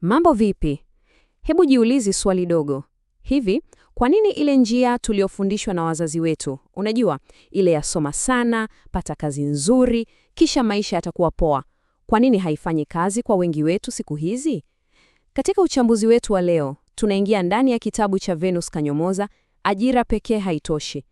Mambo vipi? Hebu jiulize swali dogo. Hivi, kwa nini ile njia tuliyofundishwa na wazazi wetu, unajua, ile ya soma sana, pata kazi nzuri, kisha maisha yatakuwa poa, kwa nini haifanyi kazi kwa wengi wetu siku hizi? Katika uchambuzi wetu wa leo, tunaingia ndani ya kitabu cha Venus Kanyomoza, Ajira Pekee Haitoshi.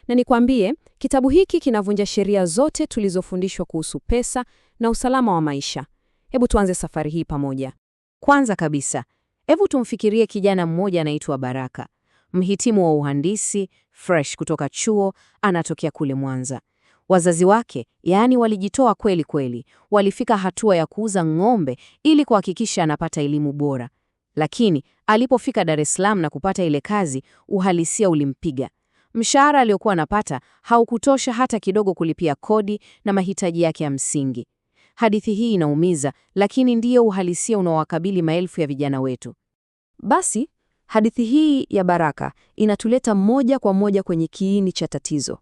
Na nikwambie, kitabu hiki kinavunja sheria zote tulizofundishwa kuhusu pesa na usalama wa maisha. Hebu tuanze safari hii pamoja. Kwanza kabisa, hebu tumfikirie kijana mmoja anaitwa Baraka, mhitimu wa uhandisi, fresh kutoka chuo, anatokea kule Mwanza. Wazazi wake, yaani walijitoa kweli kweli, walifika hatua ya kuuza ng'ombe ili kuhakikisha anapata elimu bora. Lakini alipofika Dar es Salaam na kupata ile kazi, uhalisia ulimpiga. Mshahara aliokuwa anapata haukutosha hata kidogo kulipia kodi na mahitaji yake ya msingi. Hadithi hii inaumiza, lakini ndiyo uhalisia unaowakabili maelfu ya vijana wetu. Basi, hadithi hii ya Baraka inatuleta moja kwa moja kwenye kiini cha tatizo.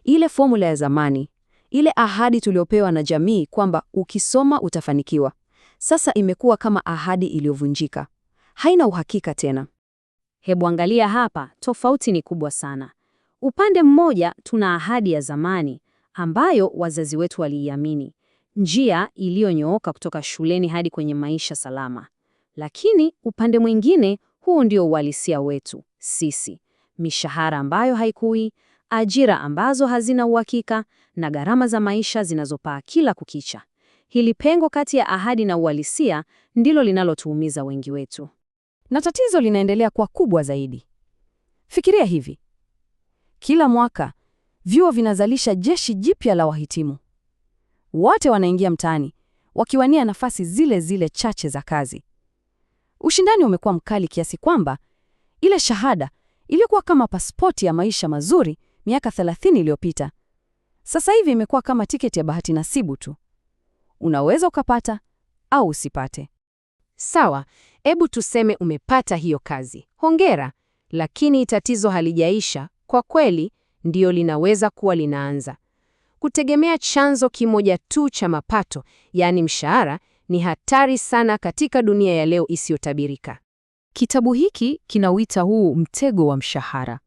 Ile formula ya zamani, ile ahadi tuliopewa na jamii kwamba ukisoma utafanikiwa, sasa imekuwa kama ahadi iliyovunjika. Haina uhakika tena. Hebu angalia hapa, tofauti ni kubwa sana. Upande mmoja tuna ahadi ya zamani ambayo wazazi wetu waliiamini, njia iliyonyooka kutoka shuleni hadi kwenye maisha salama. Lakini upande mwingine, huu ndio uhalisia wetu sisi: mishahara ambayo haikui, ajira ambazo hazina uhakika, na gharama za maisha zinazopaa kila kukicha. Hili pengo kati ya ahadi na uhalisia ndilo linalotuumiza wengi wetu. Na tatizo linaendelea kuwa kubwa zaidi. Fikiria hivi. Kila mwaka, vyuo vinazalisha jeshi jipya la wahitimu. Wote wanaingia mtaani, wakiwania nafasi zile zile chache za kazi. Ushindani umekuwa mkali kiasi kwamba ile shahada iliyokuwa kama pasipoti ya maisha mazuri miaka 30 iliyopita, sasa hivi imekuwa kama tiketi ya bahati nasibu tu. Unaweza ukapata au usipate. Sawa, hebu tuseme umepata hiyo kazi. Hongera, lakini tatizo halijaisha. Kwa kweli, ndio linaweza kuwa linaanza. Kutegemea chanzo kimoja tu cha mapato, yaani mshahara, ni hatari sana katika dunia ya leo isiyotabirika. Kitabu hiki kinauita huu mtego wa mshahara.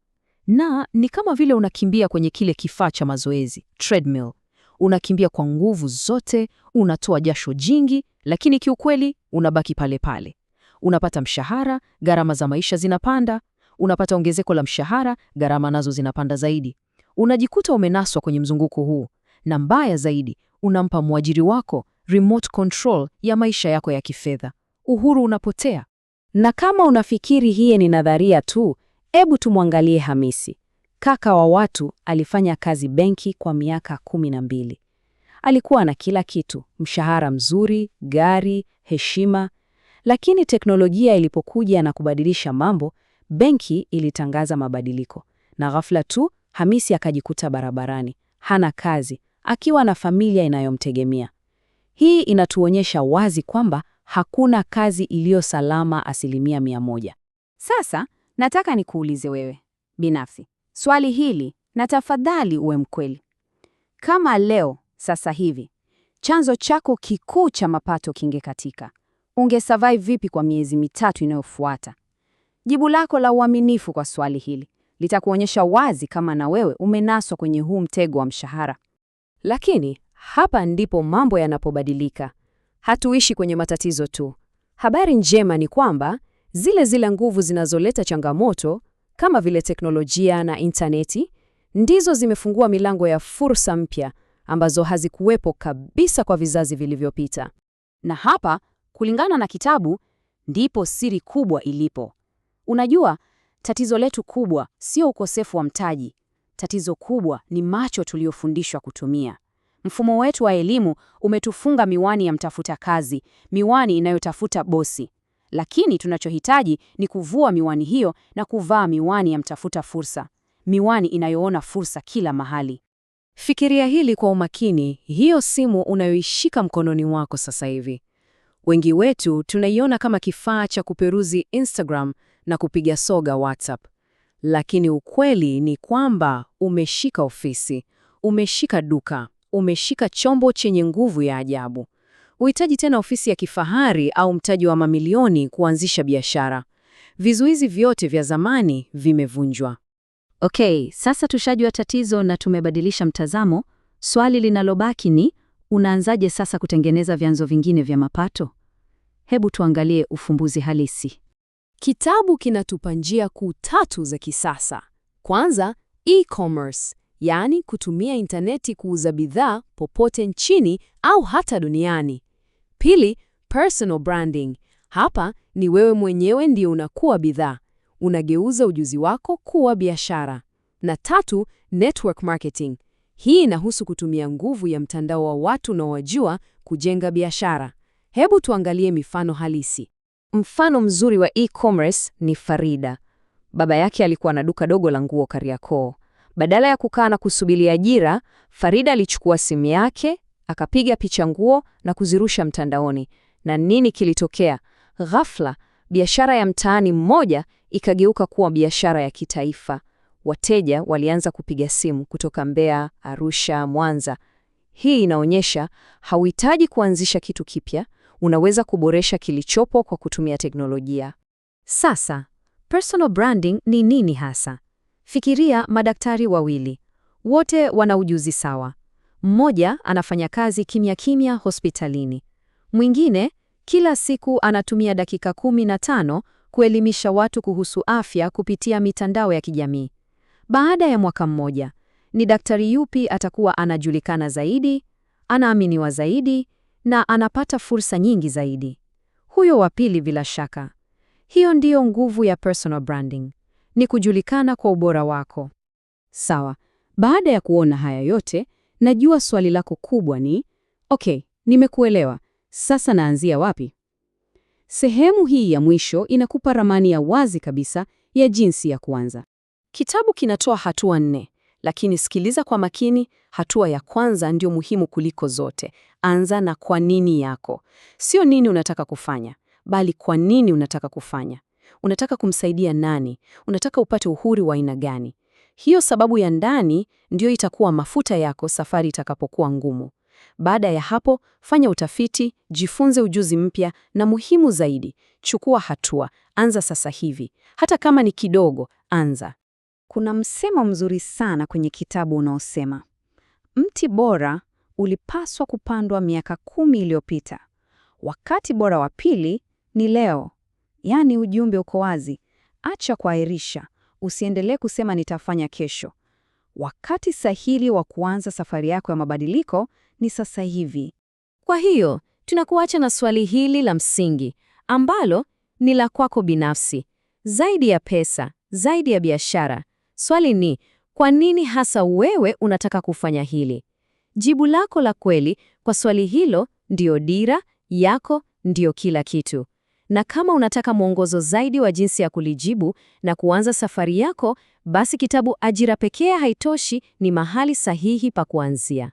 Na ni kama vile unakimbia kwenye kile kifaa cha mazoezi, treadmill. Unakimbia kwa nguvu zote, unatoa jasho jingi, lakini kiukweli unabaki pale pale. Unapata mshahara, gharama za maisha zinapanda. Unapata ongezeko la mshahara, gharama nazo zinapanda zaidi. Unajikuta umenaswa kwenye mzunguko huu, na mbaya zaidi, unampa mwajiri wako remote control ya maisha yako ya kifedha. Uhuru unapotea. Na kama unafikiri hii ni nadharia tu, hebu tumwangalie Hamisi. Kaka wa watu alifanya kazi benki kwa miaka 12. Alikuwa na kila kitu, mshahara mzuri, gari, heshima. Lakini teknolojia ilipokuja na kubadilisha mambo, benki ilitangaza mabadiliko. Na ghafla tu, Hamisi akajikuta barabarani, hana kazi, akiwa na familia inayomtegemea. Hii inatuonyesha wazi kwamba hakuna kazi iliyo salama 100%. Sasa, nataka nikuulize wewe binafsi swali hili, na tafadhali uwe mkweli. Kama leo, sasa hivi, chanzo chako kikuu cha mapato kingekatika, ungesurvive vipi kwa miezi mitatu inayofuata? Jibu lako la uaminifu kwa swali hili litakuonyesha wazi kama na wewe umenaswa kwenye huu mtego wa mshahara. Lakini hapa ndipo mambo yanapobadilika. Hatuishi kwenye matatizo tu. Habari njema ni kwamba zile nguvu zinazoleta changamoto kama vile teknolojia na interneti ndizo zimefungua milango ya fursa mpya ambazo hazikuwepo kabisa kwa vizazi vilivyopita. Na hapa, kulingana na kitabu, ndipo siri kubwa ilipo. Unajua, tatizo letu kubwa sio ukosefu wa mtaji. Tatizo kubwa ni macho tuliyofundishwa kutumia. Mfumo wetu wa elimu umetufunga miwani ya mtafuta kazi, miwani inayotafuta bosi. Lakini tunachohitaji ni kuvua miwani hiyo na kuvaa miwani ya mtafuta fursa, miwani inayoona fursa kila mahali. Fikiria hili kwa umakini, hiyo simu unayoishika mkononi wako sasa hivi. Wengi wetu tunaiona kama kifaa cha kuperuzi Instagram na kupiga soga WhatsApp. Lakini ukweli ni kwamba umeshika ofisi, umeshika duka, umeshika chombo chenye nguvu ya ajabu. Uhitaji tena ofisi ya kifahari au mtaji wa mamilioni kuanzisha biashara. Vizuizi vyote vya zamani vimevunjwa. Okay, sasa tushajua tatizo na tumebadilisha mtazamo. Swali linalobaki ni unaanzaje sasa kutengeneza vyanzo vingine vya mapato? Hebu tuangalie ufumbuzi halisi. Kitabu kinatupa njia kuu tatu za kisasa. Kwanza, e-commerce, yaani kutumia intaneti kuuza bidhaa popote nchini au hata duniani. Pili, personal branding. Hapa ni wewe mwenyewe ndiye unakuwa bidhaa. Unageuza ujuzi wako kuwa biashara. Na tatu, network marketing. Hii inahusu kutumia nguvu ya mtandao wa watu unaowajua kujenga biashara. Hebu tuangalie mifano halisi. Mfano mzuri wa e-commerce ni Farida. Baba yake alikuwa na duka dogo la nguo Kariakoo. Badala ya kukaa na kusubiri ajira, Farida alichukua simu yake, akapiga picha nguo na kuzirusha mtandaoni. Na nini kilitokea? Ghafla, biashara ya mtaani mmoja ikageuka kuwa biashara ya kitaifa. Wateja walianza kupiga simu kutoka Mbeya, Arusha, Mwanza. Hii inaonyesha hauhitaji kuanzisha kitu kipya, unaweza kuboresha kilichopo kwa kutumia teknolojia. Sasa, personal branding ni nini hasa? Fikiria madaktari wawili. Wote wana ujuzi sawa. Mmoja anafanya kazi kimya kimya hospitalini. Mwingine kila siku anatumia dakika 15 kuelimisha watu kuhusu afya kupitia mitandao ya kijamii. Baada ya mwaka mmoja, ni daktari yupi atakuwa anajulikana zaidi, anaaminiwa zaidi na anapata fursa nyingi zaidi? Huyo wa pili bila shaka. Hiyo ndiyo nguvu ya personal branding. Ni kujulikana kwa ubora wako. Sawa, baada ya kuona haya yote, najua swali lako kubwa ni, okay, nimekuelewa. Sasa naanzia wapi? Sehemu hii ya mwisho inakupa ramani ya wazi kabisa ya jinsi ya kuanza. Kitabu kinatoa hatua 4, lakini sikiliza kwa makini. Hatua ya kwanza ndio muhimu kuliko zote. Anza na kwa nini yako. Sio nini unataka kufanya, bali kwa nini unataka kufanya. Unataka kumsaidia nani? Unataka upate uhuru wa aina gani? Hiyo sababu ya ndani ndio itakuwa mafuta yako safari itakapokuwa ngumu. Baada ya hapo, fanya utafiti, jifunze ujuzi mpya na muhimu zaidi, chukua hatua. Anza sasa hivi. Hata kama ni kidogo, anza. Kuna msemo mzuri sana kwenye kitabu unaosema, mti bora ulipaswa kupandwa miaka 10 iliyopita. Wakati bora wa pili ni leo. Yaani ujumbe uko wazi. Acha kuahirisha. Usiendelee kusema nitafanya kesho. Wakati sahihi wa kuanza safari yako ya mabadiliko ni sasa hivi. Kwa hiyo, tunakuacha na swali hili la msingi, ambalo ni la kwako binafsi. Zaidi ya pesa, zaidi ya biashara, swali ni, kwa nini hasa wewe unataka kufanya hili? Jibu lako la kweli kwa swali hilo ndio dira yako, ndio kila kitu. Na kama unataka mwongozo zaidi wa jinsi ya kulijibu na kuanza safari yako, basi kitabu Ajira Pekee Haitoshi ni mahali sahihi pa kuanzia.